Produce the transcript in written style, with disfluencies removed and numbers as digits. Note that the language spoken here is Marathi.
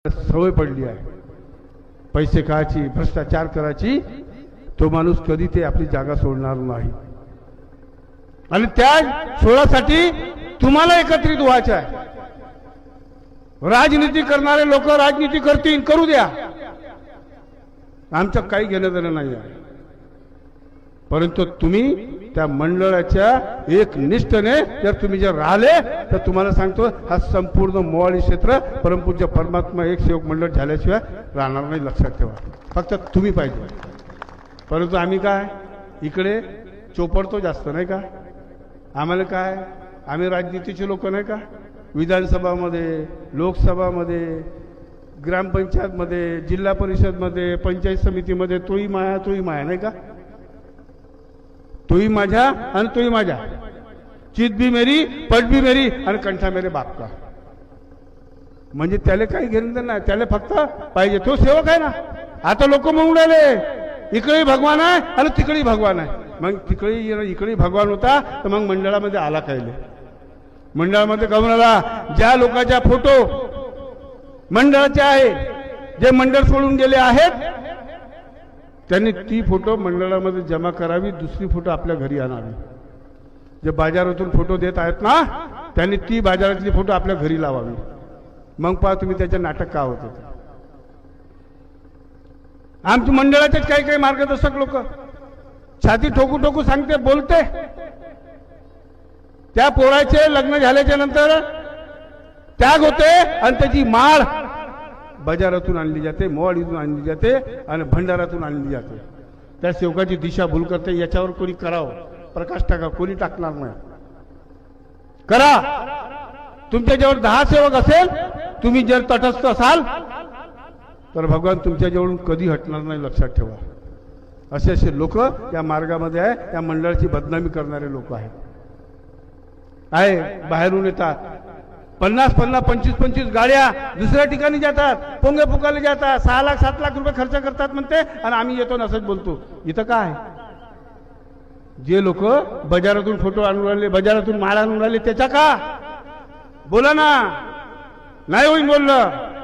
सवय पडली आहे पैसे खायची, भ्रष्टाचार करायची. तो माणूस कधी ते आपली जागा सोडणार नाही. आणि त्या सोडासाठी तुम्हाला एकत्रित व्हायचं आहे. राजनीती करणारे लोक राजनीती करतील, करू द्या, आमचं काही घेणं देणं नाही आहे. परंतु तुम्ही त्या मंडळाच्या एक निष्ठेने तुम्ही जर राहिले तर तुम्हाला सांगतो हा संपूर्ण मोवाडी क्षेत्र परमपूज्य परमात्मा एक सेवक मंडळ झाल्याशिवाय राहणार नाही. लक्षात ठेवा, फक्त तुम्ही पाहिजे. परंतु आम्ही काय इकडे चोपडतो जास्त नाही का. आम्हाला काय, आम्ही राजनीतीचे लोक नाही का. विधानसभामध्ये, लोकसभामध्ये, ग्रामपंचायतमध्ये, जिल्हा परिषदमध्ये, पंचायत समितीमध्ये तोही माया नाही का. तोही माझ्या आणि तोही माझ्या, चित भी मेरी पट भी मेरी आणि कंठा मेरे बाप का. म्हणजे त्याला काही घेणं नाही, त्याला फक्त पाहिजे तो सेवक आहे ना. आता लोक म्हणून राहिले इकडेही भगवान आहे आणि तिकडेही भगवान आहे. मग इकडेही भगवान होता तर मग मंडळामध्ये आला कायले. मंडळामध्ये काहून आला? ज्या लोकांच्या फोटो मंडळाचे आहे, जे मंडळ सोडून गेले आहेत, त्यांनी ती फोटो मंडळामध्ये जमा करावी, दुसरी फोटो आपल्या घरी आणावी. जे बाजारातून फोटो देत आहेत ना, त्यांनी ती बाजारातली फोटो आपल्या घरी लावावी. मग पहा तुम्ही त्याचे नाटक का होते. आमच्या मंडळाचेच काही काही मार्गदर्शक लोक छाती ठोकू ठोकू सांगते, बोलते. त्या पोराचे लग्न झाल्याच्या नंतर त्याग होते आणि त्याची माळ बाजारातून आणली जाते, मोवाडीतून आणली जाते आणि भंडारातून आणली जाते. त्या सेवकाची दिशा भूल करते. याच्यावर कोणी करावं, प्रकाश टाका, कोणी टाकणार नाही. करा. तुमच्याजवळ 10 सेवक असेल, तुम्ही जर तटस्थ असाल तर भगवान तुमच्याजवळून कधी हटणार नाही. लक्षात ठेवा. असे लोक या मार्गामध्ये आहे. या मंडळाची बदनामी करणारे लोक आहेत. बाहेरून येतात 50-50, 25-25 गाड्या दुसऱ्या ठिकाणी जातात, पोंगे फुकायला जातात, 6 लाख 7 लाख रुपये खर्च करतात म्हणते आणि आम्ही येतो ना असंच बोलतो. इथं काय, जे लोक बाजारातून फोटो आणून राहिले, बाजारातून माळ आणून राहिले, त्याचा का बोला ना. नाही होईल बोललं